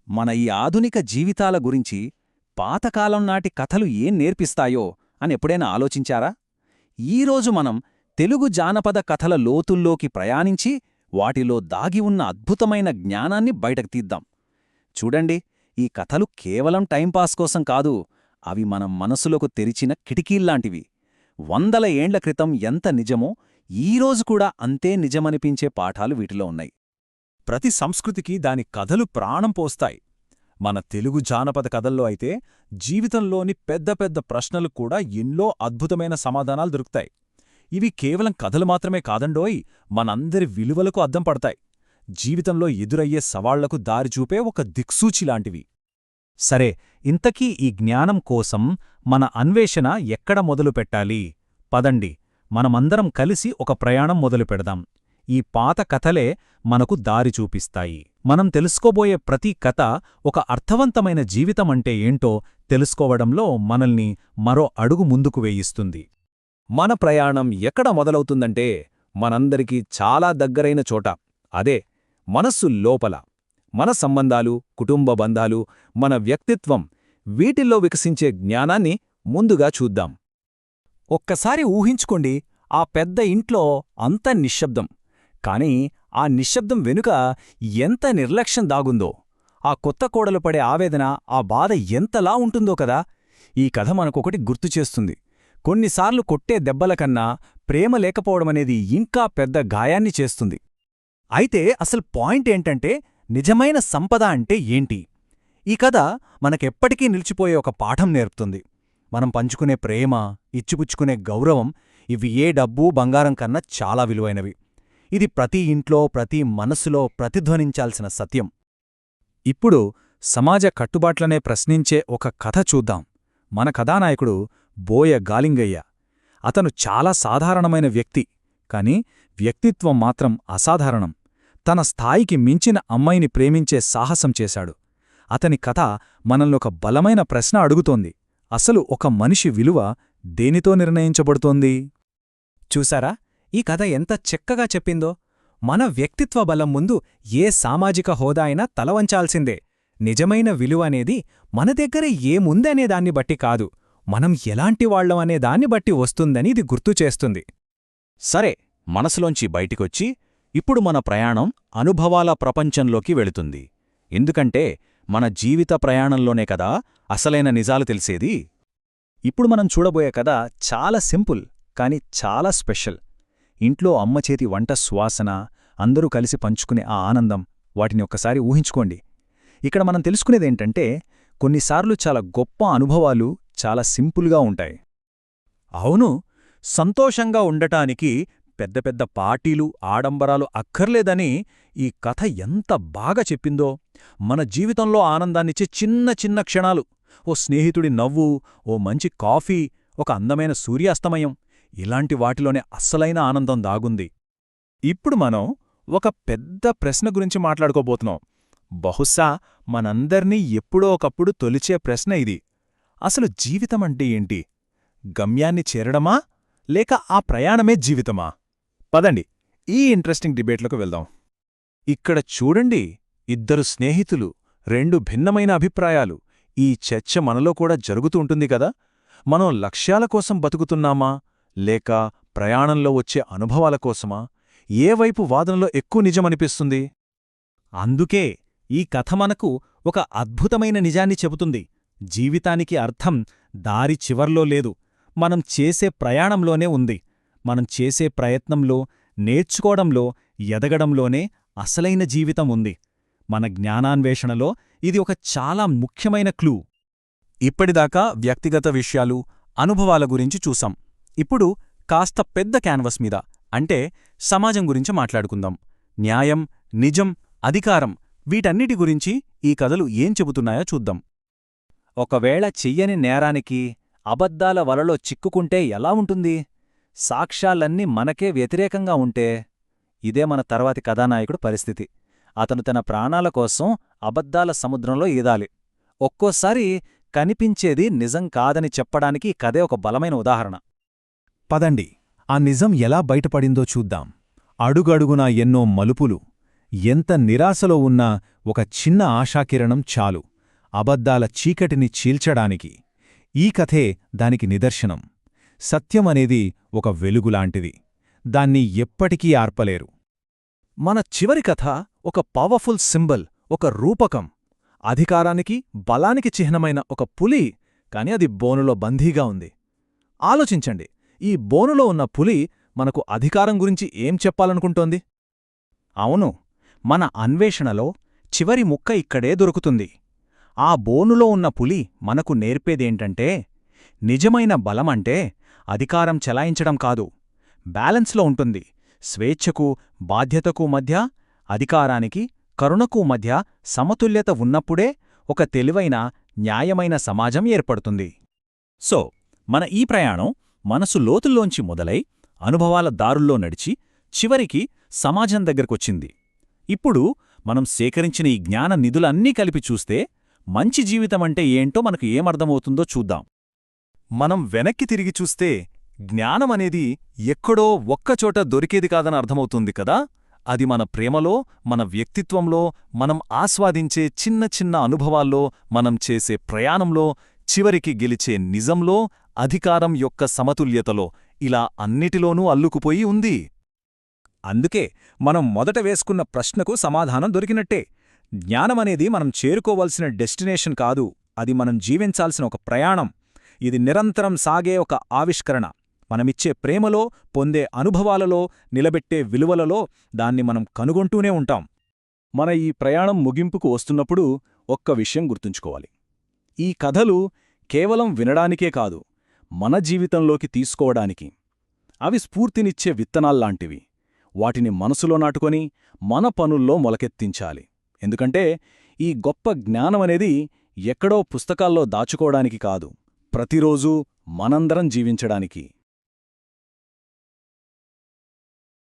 మన ఈ ఆధునిక జీవితాల గురించి పాతకాలం నాటి కథలు ఏం నేర్పిస్తాయో అని ఎప్పుడైనా ఆలోచించారా? ఈరోజు మనం తెలుగు జానపద కథల లోతుల్లోకి ప్రయాణించి వాటిలో దాగి ఉన్న అద్భుతమైన జ్ఞానాన్ని బయటకు తీద్దాం. చూడండి, ఈ కథలు కేవలం టైంపాస్ కోసం కాదు, అవి మన మనసులకు తెరిచిన కిటికీల్లాంటివి. వందల ఏండ్ల క్రితం ఎంత నిజమో ఈరోజు కూడా అంతే నిజమనిపించే పాఠాలు వీటిలో ఉన్నాయి. ప్రతి సంస్కృతికి దాని కథలు ప్రాణం పోస్తాయి. మన తెలుగు జానపద కథల్లో అయితే జీవితంలోని పెద్ద పెద్ద ప్రశ్నలు కూడా ఎన్నో అద్భుతమైన సమాధానాలు దొరుకుతాయి. ఇవి కేవలం కథలు మాత్రమే కాదండోయ్, మనందరి విలువలకు అద్దం పడతాయి. జీవితంలో ఎదురయ్యే సవాళ్లకు దారిచూపే ఒక దిక్సూచిలాంటివి. సరే, ఇంతకీ ఈ జ్ఞానం కోసం మన అన్వేషణ ఎక్కడ మొదలుపెట్టాలి? పదండి, మనమందరం కలిసి ఒక ప్రయాణం మొదలుపెడదాం. ఈ పాత కథలే మనకు దారి చూపిస్తాయి. మనం తెలుసుకోబోయే ప్రతి కథ ఒక అర్థవంతమైన జీవితమంటే ఏంటో తెలుసుకోవడంలో మనల్ని మరో అడుగు ముందుకు వేయిస్తుంది. మన ప్రయాణం ఎక్కడ మొదలవుతుందంటే మనందరికీ చాలా దగ్గరైన చోట, అదే మనస్సు లోపల. మన సంబంధాలు, కుటుంబ బంధాలు, మన వ్యక్తిత్వం, వీటిల్లో వికసించే జ్ఞానాన్ని ముందుగా చూద్దాం. ఒక్కసారి ఊహించుకోండి, ఆ పెద్ద ఇంట్లో అంత నిశ్శబ్దం. కాని ఆ నిశ్శబ్దం వెనుక ఎంత నిర్లక్ష్యం దాగుందో, ఆ కొత్త కోడలు పడే ఆవేదన, ఆ బాధ ఎంతలా ఉంటుందో కదా. ఈ కథ మనకొకటి గుర్తుచేస్తుంది. కొన్నిసార్లు కొట్టే దెబ్బలకన్నా ప్రేమ లేకపోవడమనేది ఇంకా పెద్ద గాయాన్ని చేస్తుంది. అయితే అసలు పాయింట్ ఏంటంటే, నిజమైన సంపద అంటే ఏంటి? ఈ కథ మనకెప్పటికీ నిలిచిపోయే ఒక పాఠం నేర్పుతుంది. మనం పంచుకునే ప్రేమ, ఇచ్చిపుచ్చుకునే గౌరవం, ఇవి ఏ డబ్బు, బంగారం కన్నా చాలా విలువైనవి. ఇది ప్రతి ఇంట్లో, ప్రతి మనసులో ప్రతిధ్వనించాల్సిన సత్యం. ఇప్పుడు సమాజ కట్టుబాట్లనే ప్రశ్నించే ఒక కథ చూద్దాం. మన కథానాయకుడు బోయ గాలింగయ్య. అతను చాలా సాధారణమైన వ్యక్తి, కాని వ్యక్తిత్వం మాత్రం అసాధారణం. తన స్థాయికి మించిన అమ్మాయిని ప్రేమించే సాహసం చేశాడు. అతని కథ మనల్నొక బలమైన ప్రశ్న అడుగుతోంది. అసలు ఒక మనిషి విలువ దేనితో నిర్ణయించబడుతోంది? చూసారా, ఈ కథ ఎంత చక్కగా చెప్పిందో? మన వ్యక్తిత్వ బలం ముందు ఏ సామాజిక హోదా అయినా తలవంచాల్సిందే. నిజమైన విలువ అనేది మన దగ్గర ఏముందనే దాన్ని బట్టి కాదు, మనం ఎలాంటి వాళ్ళం అనే దాన్ని బట్టి వస్తుందని ఇది గుర్తుచేస్తుంది. సరే, మనసులోంచి బయటికొచ్చి ఇప్పుడు మన ప్రయాణం అనుభవాల ప్రపంచంలోకి వెళుతుంది. ఎందుకంటే మన జీవిత ప్రయాణంలోనే కదా అసలైన నిజాలు తెలిసేది. ఇప్పుడు మనం చూడబోయే కథ చాలా సింపుల్, కాని చాలా స్పెషల్. ఇంట్లో అమ్మచేతి వంట సువాసన, అందరూ కలిసి పంచుకునే ఆ ఆనందం, వాటిని ఒక్కసారి ఊహించుకోండి. ఇక్కడ మనం తెలుసుకునేదేంటంటే, కొన్నిసార్లు చాలా గొప్ప అనుభవాలు చాలా సింపుల్గా ఉంటాయి. అవును, సంతోషంగా ఉండటానికి పెద్ద పెద్ద పార్టీలు, ఆడంబరాలు అక్కర్లేదని ఈ కథ ఎంత బాగా చెప్పిందో. మన జీవితంలో ఆనందాన్నిచ్చే చిన్న చిన్న క్షణాలు, ఓ స్నేహితుడి నవ్వు, ఓ మంచి కాఫీ, ఒక అందమైన సూర్యాస్తమయం, ఇలాంటి వాటిలోనే అస్సలైన ఆనందం దాగుంది. ఇప్పుడు మనం ఒక పెద్ద ప్రశ్న గురించి మాట్లాడుకోబోతున్నాం. బహుశా మనందర్నీ ఎప్పుడో ఒకప్పుడు తొలిచే ప్రశ్న ఇది. అసలు జీవితమంటే ఏంటి? గమ్యాన్ని చేరడమా, లేక ఆ ప్రయాణమే జీవితమా? పదండి, ఈ ఇంట్రెస్టింగ్ డిబేట్లకు వెళ్దాం. ఇక్కడ చూడండి, ఇద్దరు స్నేహితులు, రెండు భిన్నమైన అభిప్రాయాలు. ఈ చర్చ మనలో కూడా జరుగుతూ ఉంటుంది కదా. మనం లక్ష్యాల కోసం బతుకుతున్నామా, లేక ప్రయాణంలో వచ్చే అనుభవాల కోసమా? ఏ వైపు వాదనలో ఎక్కువ నిజమనిపిస్తుంది? అందుకే ఈ కథ మనకు ఒక అద్భుతమైన నిజాన్ని చెబుతుంది. జీవితానికి అర్థం దారి చివర్లో లేదు, మనం చేసే ప్రయాణంలోనే ఉంది. మనం చేసే ప్రయత్నంలో, నేర్చుకోవడంలో, ఎదగడంలోనే అసలైన జీవితం ఉంది. మన జ్ఞానాన్వేషణలో ఇది ఒక చాలా ముఖ్యమైన క్లూ. ఇప్పటిదాకా వ్యక్తిగత విషయాలు, అనుభవాల గురించి చూసాం. ఇప్పుడు కాస్త పెద్ద క్యాన్వస్ మీద, అంటే సమాజం గురించి మాట్లాడుకుందాం. న్యాయం, నిజం, అధికారం, వీటన్నిటి గురించి ఈ కథలు ఏం చెబుతున్నాయో చూద్దాం. ఒకవేళ చెయ్యని నేరానికి, అబద్ధాల వలలో చిక్కుకుంటే ఎలా ఉంటుంది? సాక్ష్యాలన్నీ మనకే వ్యతిరేకంగా ఉంటే? ఇదే మన తర్వాతి కథానాయకుడు పరిస్థితి. అతను తన ప్రాణాల కోసం అబద్ధాల సముద్రంలో ఈదాలి. ఒక్కోసారి కనిపించేది నిజం కాదని చెప్పడానికి ఈ కథే ఒక బలమైన ఉదాహరణ. పదండి, ఆ నిజం ఎలా బయటపడిందో చూద్దాం. అడుగడుగునా ఎన్నో మలుపులు. ఎంత నిరాశలో ఉన్నా ఒక చిన్న ఆశాకిరణం చాలు అబద్ధాల చీకటిని చీల్చడానికి. ఈ కథే దానికి నిదర్శనం. సత్యమనేది ఒక వెలుగులాంటిది. దాన్ని ఎప్పటికీ ఆర్పలేరు. మన చివరి కథ ఒక పవర్ఫుల్ సింబల్, ఒక రూపకం. అధికారానికి, బలానికి చిహ్నమైన ఒక పులి, కాని అది బోనులో బందీగా ఉంది. ఆలోచించండి, ఈ బోనులో ఉన్న పులి మనకు అధికారం గురించి ఏం చెప్పాలనుకుంటోంది? అవును, మన అన్వేషణలో చివరి ముక్క ఇక్కడే దొరుకుతుంది. ఆ బోనులో ఉన్న పులి మనకు నేర్పేదేంటంటే, నిజమైన బలమంటే అధికారం చెలాయించడం కాదు, బ్యాలెన్స్లో ఉంటుంది. స్వేచ్ఛకు, బాధ్యతకు మధ్య, అధికారానికి, కరుణకు మధ్య సమతుల్యత ఉన్నప్పుడే ఒక తెలివైన, న్యాయమైన సమాజం ఏర్పడుతుంది. సో మన ఈ ప్రయాణం మనసు లోతుల్లోంచి మొదలై అనుభవాల దారుల్లో నడిచి చివరికి సమాజం దగ్గరకొచ్చింది. ఇప్పుడు మనం సేకరించిన ఈ జ్ఞాన నిధులన్నీ కలిపి చూస్తే మంచి జీవితమంటే ఏంటో మనకు ఏమర్థమవుతుందో చూద్దాం. మనం వెనక్కి తిరిగి చూస్తే జ్ఞానమనేది ఎక్కడో ఒక్కచోట దొరికేది కాదని అర్థమవుతుంది కదా. అది మన ప్రేమలో, మన వ్యక్తిత్వంలో, మనం ఆస్వాదించే చిన్న చిన్న అనుభవాల్లో, మనం చేసే ప్రయాణంలో, చివరికి గెలిచే నిజంలో, అధికారం యొక్క సమతుల్యతలో, ఇలా అన్నిటిలోనూ అల్లుకుపోయి ఉంది. అందుకే మనం మొదట వేసుకున్న ప్రశ్నకు సమాధానం దొరికినట్టే. జ్ఞానమనేది మనం చేరుకోవలసిన డెస్టినేషన్ కాదు, అది మనం జీవించాల్సిన ఒక ప్రయాణం. ఇది నిరంతరం సాగే ఒక ఆవిష్కరణ. మనమిచ్చే ప్రేమలో, పొందే అనుభవాలలో, నిలబెట్టే విలువలలో దాన్ని మనం కనుగొంటూనే ఉంటాం. మన ఈ ప్రయాణం ముగింపుకు వస్తున్నప్పుడు ఒక్క విషయం గుర్తుంచుకోవాలి. ఈ కథలు కేవలం వినడానికే కాదు, మన జీవితంలోకి తీసుకోవడానికి. అవి స్ఫూర్తినిచ్చే విత్తనాల్లాంటివి. వాటిని మనసులో నాటుకొని మన పనుల్లో మొలకెత్తించాలి. ఎందుకంటే ఈ గొప్ప జ్ఞానమనేది ఎక్కడో పుస్తకాల్లో దాచుకోవడానికి కాదు, ప్రతిరోజూ మనందరం జీవించడానికి.